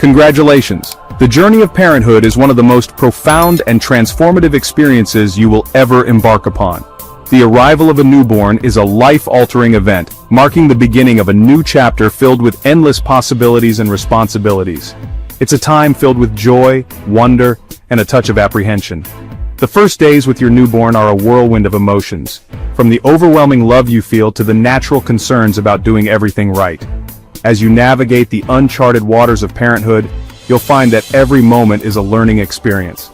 Congratulations! The journey of parenthood is one of the most profound and transformative experiences you will ever embark upon. The arrival of a newborn is a life-altering event, marking the beginning of a new chapter filled with endless possibilities and responsibilities. It's a time filled with joy, wonder, and a touch of apprehension. The first days with your newborn are a whirlwind of emotions, from the overwhelming love you feel to the natural concerns about doing everything right. As you navigate the uncharted waters of parenthood, you'll find that every moment is a learning experience.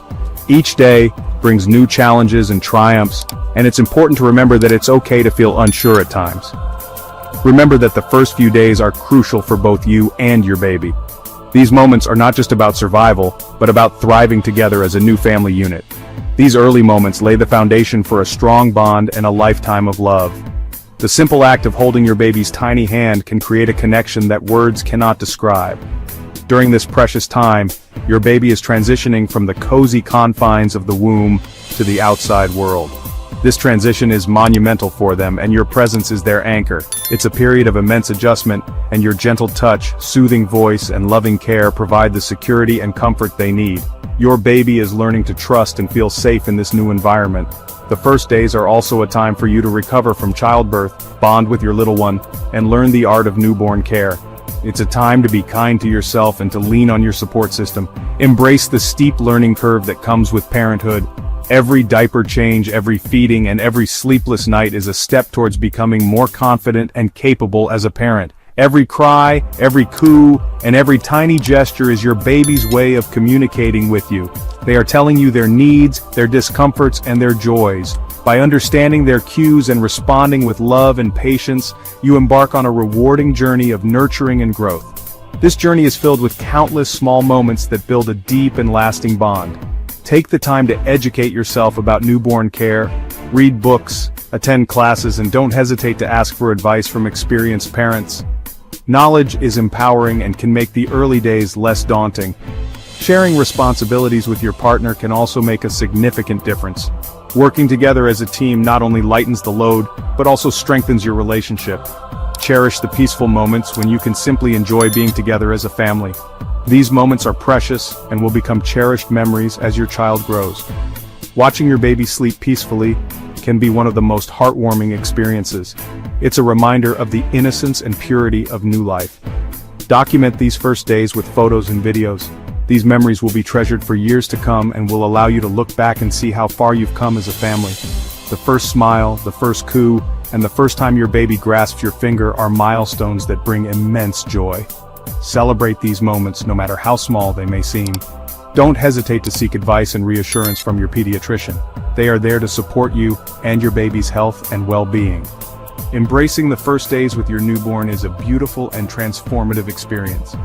Each day brings new challenges and triumphs, and it's important to remember that it's okay to feel unsure at times. Remember that the first few days are crucial for both you and your baby. These moments are not just about survival, but about thriving together as a new family unit. These early moments lay the foundation for a strong bond and a lifetime of love. The simple act of holding your baby's tiny hand can create a connection that words cannot describe. During this precious time, your baby is transitioning from the cozy confines of the womb to the outside world. This transition is monumental for them, and your presence is their anchor. It's a period of immense adjustment, and your gentle touch, soothing voice, and loving care provide the security and comfort they need. Your baby is learning to trust and feel safe in this new environment. The first days are also a time for you to recover from childbirth, bond with your little one, and learn the art of newborn care. It's a time to be kind to yourself and to lean on your support system. Embrace the steep learning curve that comes with parenthood. Every diaper change, every feeding, and every sleepless night is a step towards becoming more confident and capable as a parent. Every cry, every coo, and every tiny gesture is your baby's way of communicating with you. They are telling you their needs, their discomforts, and their joys. By understanding their cues and responding with love and patience, you embark on a rewarding journey of nurturing and growth. This journey is filled with countless small moments that build a deep and lasting bond. Take the time to educate yourself about newborn care, read books, attend classes, and don't hesitate to ask for advice from experienced parents. Knowledge is empowering and can make the early days less daunting. Sharing responsibilities with your partner can also make a significant difference. Working together as a team not only lightens the load, but also strengthens your relationship. Cherish the peaceful moments when you can simply enjoy being together as a family. These moments are precious and will become cherished memories as your child grows. Watching your baby sleep peacefully can be one of the most heartwarming experiences. It's a reminder of the innocence and purity of new life. Document these first days with photos and videos. These memories will be treasured for years to come and will allow you to look back and see how far you've come as a family. The first smile, the first coo, and the first time your baby grasps your finger are milestones that bring immense joy. Celebrate these moments no matter how small they may seem. Don't hesitate to seek advice and reassurance from your pediatrician. They are there to support you and your baby's health and well-being. Embracing the first days with your newborn is a beautiful and transformative experience.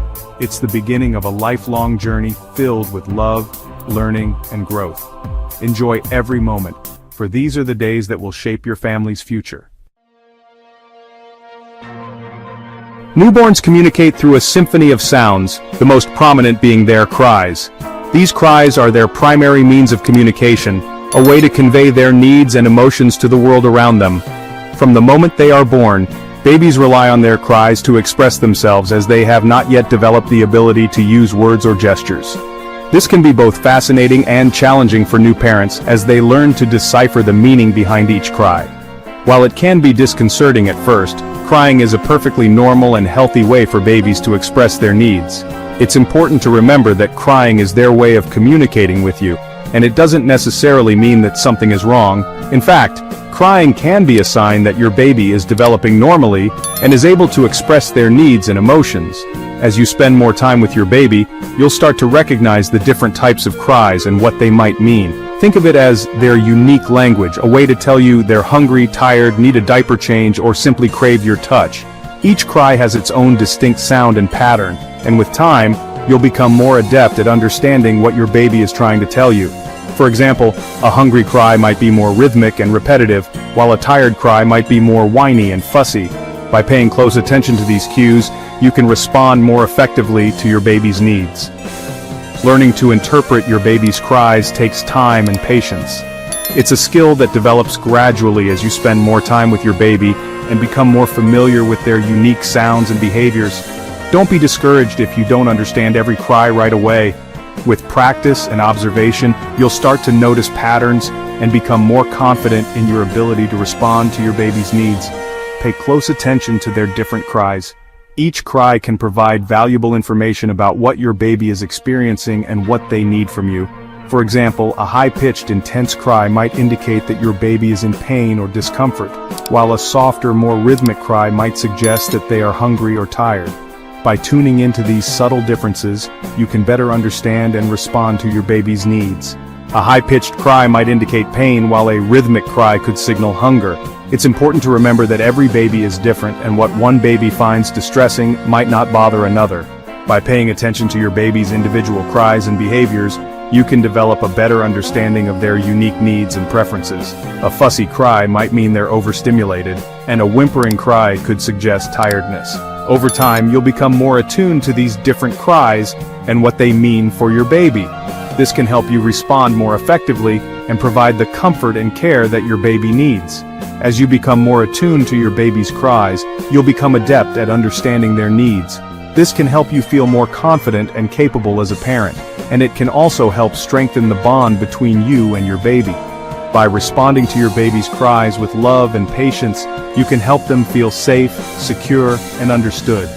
It's the beginning of a lifelong journey filled with love, learning, and growth. Enjoy every moment, for these are the days that will shape your family's future. Newborns communicate through a symphony of sounds, the most prominent being their cries. These cries are their primary means of communication, a way to convey their needs and emotions to the world around them. From the moment they are born, babies rely on their cries to express themselves as they have not yet developed the ability to use words or gestures. This can be both fascinating and challenging for new parents as they learn to decipher the meaning behind each cry. While it can be disconcerting at first, crying is a perfectly normal and healthy way for babies to express their needs. It's important to remember that crying is their way of communicating with you, and it doesn't necessarily mean that something is wrong. In fact, crying can be a sign that your baby is developing normally and is able to express their needs and emotions. As you spend more time with your baby, you'll start to recognize the different types of cries and what they might mean. Think of it as their unique language, a way to tell you they're hungry, tired, need a diaper change, or simply crave your touch. Each cry has its own distinct sound and pattern, and with time, you'll become more adept at understanding what your baby is trying to tell you. For example, a hungry cry might be more rhythmic and repetitive, while a tired cry might be more whiny and fussy. By paying close attention to these cues, you can respond more effectively to your baby's needs. Learning to interpret your baby's cries takes time and patience. It's a skill that develops gradually as you spend more time with your baby and become more familiar with their unique sounds and behaviors. Don't be discouraged if you don't understand every cry right away. With practice and observation, you'll start to notice patterns and become more confident in your ability to respond to your baby's needs. Pay close attention to their different cries. Each cry can provide valuable information about what your baby is experiencing and what they need from you. For example, a high-pitched, intense cry might indicate that your baby is in pain or discomfort, while a softer, more rhythmic cry might suggest that they are hungry or tired. By tuning into these subtle differences, you can better understand and respond to your baby's needs. A high-pitched cry might indicate pain, while a rhythmic cry could signal hunger. It's important to remember that every baby is different, and what one baby finds distressing might not bother another. By paying attention to your baby's individual cries and behaviors, you can develop a better understanding of their unique needs and preferences. A fussy cry might mean they're overstimulated, and a whimpering cry could suggest tiredness. Over time, you'll become more attuned to these different cries and what they mean for your baby. This can help you respond more effectively and provide the comfort and care that your baby needs. As you become more attuned to your baby's cries, you'll become adept at understanding their needs. This can help you feel more confident and capable as a parent, and it can also help strengthen the bond between you and your baby. By responding to your baby's cries with love and patience, you can help them feel safe, secure, and understood.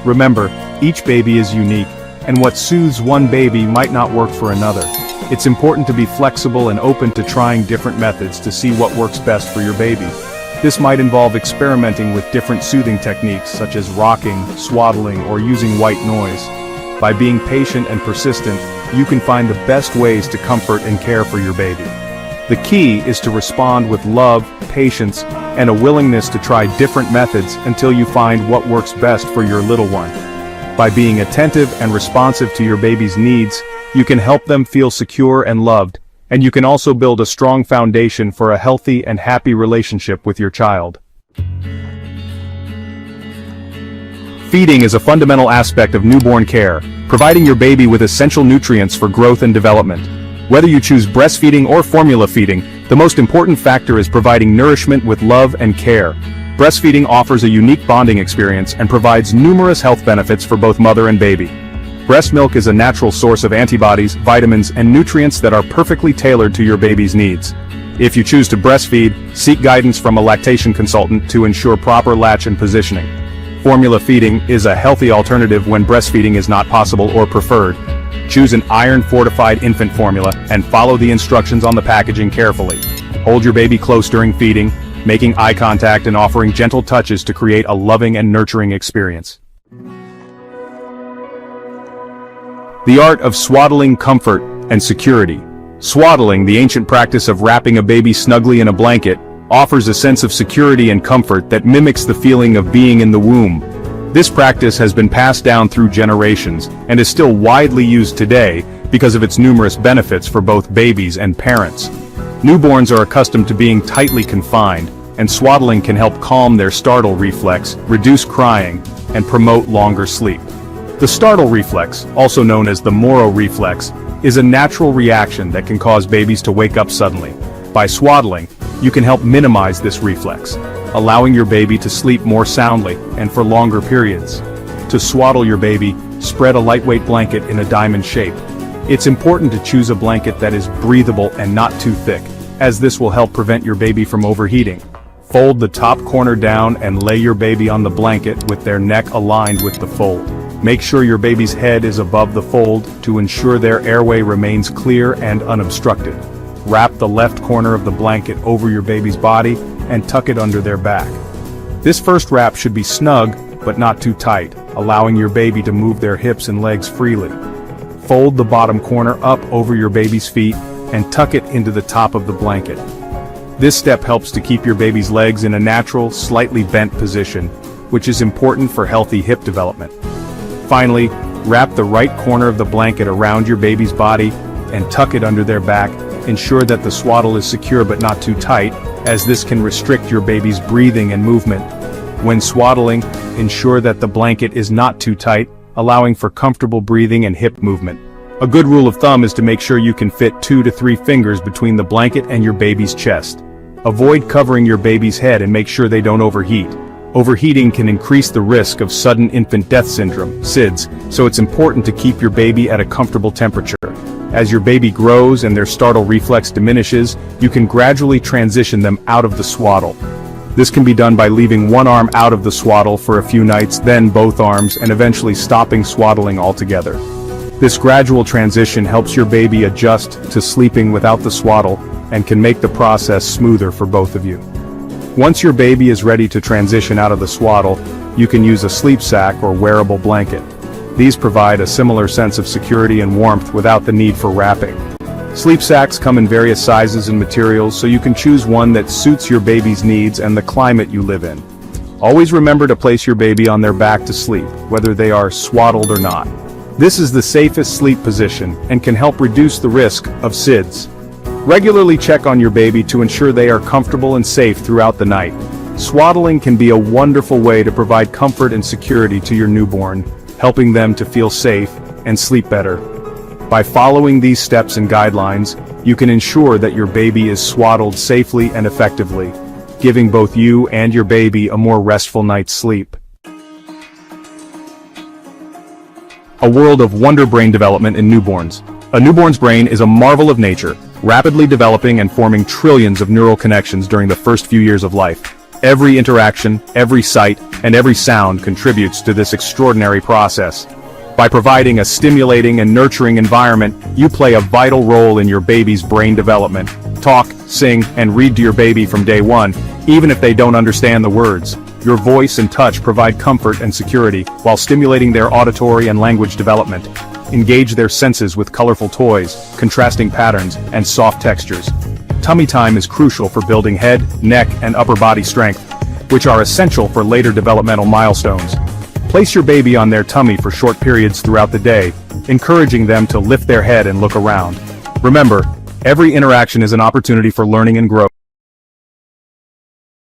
Remember, each baby is unique, and what soothes one baby might not work for another. It's important to be flexible and open to trying different methods to see what works best for your baby. This might involve experimenting with different soothing techniques such as rocking, swaddling, or using white noise. By being patient and persistent, you can find the best ways to comfort and care for your baby. The key is to respond with love, patience, and a willingness to try different methods until you find what works best for your little one. By being attentive and responsive to your baby's needs, you can help them feel secure and loved, and you can also build a strong foundation for a healthy and happy relationship with your child. Feeding is a fundamental aspect of newborn care, providing your baby with essential nutrients for growth and development. Whether you choose breastfeeding or formula feeding, the most important factor is providing nourishment with love and care. Breastfeeding offers a unique bonding experience and provides numerous health benefits for both mother and baby. Breast milk is a natural source of antibodies, vitamins, and nutrients that are perfectly tailored to your baby's needs. If you choose to breastfeed, seek guidance from a lactation consultant to ensure proper latch and positioning. Formula feeding is a healthy alternative when breastfeeding is not possible or preferred. Choose an iron-fortified infant formula and follow the instructions on the packaging carefully. Hold your baby close during feeding, making eye contact and offering gentle touches to create a loving and nurturing experience. The art of swaddling, comfort, and security. Swaddling, the ancient practice of wrapping a baby snugly in a blanket, offers a sense of security and comfort that mimics the feeling of being in the womb. This practice has been passed down through generations and is still widely used today because of its numerous benefits for both babies and parents. Newborns are accustomed to being tightly confined, and swaddling can help calm their startle reflex, reduce crying, and promote longer sleep. The startle reflex, also known as the Moro reflex, is a natural reaction that can cause babies to wake up suddenly. By swaddling, you can help minimize this reflex, allowing your baby to sleep more soundly and for longer periods. To swaddle your baby, spread a lightweight blanket in a diamond shape. It's important to choose a blanket that is breathable and not too thick, as this will help prevent your baby from overheating. Fold the top corner down and lay your baby on the blanket with their neck aligned with the fold. Make sure your baby's head is above the fold to ensure their airway remains clear and unobstructed. Wrap the left corner of the blanket over your baby's body and tuck it under their back. This first wrap should be snug, but not too tight, allowing your baby to move their hips and legs freely. Fold the bottom corner up over your baby's feet and tuck it into the top of the blanket. This step helps to keep your baby's legs in a natural, slightly bent position, which is important for healthy hip development. Finally, wrap the right corner of the blanket around your baby's body and tuck it under their back. Ensure that the swaddle is secure but not too tight, as this can restrict your baby's breathing and movement. When swaddling, ensure that the blanket is not too tight, allowing for comfortable breathing and hip movement. A good rule of thumb is to make sure you can fit 2 to 3 fingers between the blanket and your baby's chest. Avoid covering your baby's head and make sure they don't overheat. Overheating can increase the risk of sudden infant death syndrome, SIDS, so it's important to keep your baby at a comfortable temperature. As your baby grows and their startle reflex diminishes, you can gradually transition them out of the swaddle. This can be done by leaving one arm out of the swaddle for a few nights, then both arms, and eventually stopping swaddling altogether. This gradual transition helps your baby adjust to sleeping without the swaddle and can make the process smoother for both of you. Once your baby is ready to transition out of the swaddle, you can use a sleep sack or wearable blanket. These provide a similar sense of security and warmth without the need for wrapping. Sleep sacks come in various sizes and materials, so you can choose one that suits your baby's needs and the climate you live in. Always remember to place your baby on their back to sleep, whether they are swaddled or not. This is the safest sleep position and can help reduce the risk of SIDS. Regularly check on your baby to ensure they are comfortable and safe throughout the night. Swaddling can be a wonderful way to provide comfort and security to your newborn, helping them to feel safe and sleep better. By following these steps and guidelines, you can ensure that your baby is swaddled safely and effectively, giving both you and your baby a more restful night's sleep. A world of wonder brain development in newborns. A newborn's brain is a marvel of nature, rapidly developing and forming trillions of neural connections during the first few years of life. Every interaction, every sight, and every sound contributes to this extraordinary process. By providing a stimulating and nurturing environment, you play a vital role in your baby's brain development. Talk, sing, and read to your baby from day one, even if they don't understand the words. Your voice and touch provide comfort and security, while stimulating their auditory and language development. Engage their senses with colorful toys, contrasting patterns, and soft textures. Tummy time is crucial for building head, neck, and upper body strength, which are essential for later developmental milestones. Place your baby on their tummy for short periods throughout the day, encouraging them to lift their head and look around. Remember, every interaction is an opportunity for learning and growth.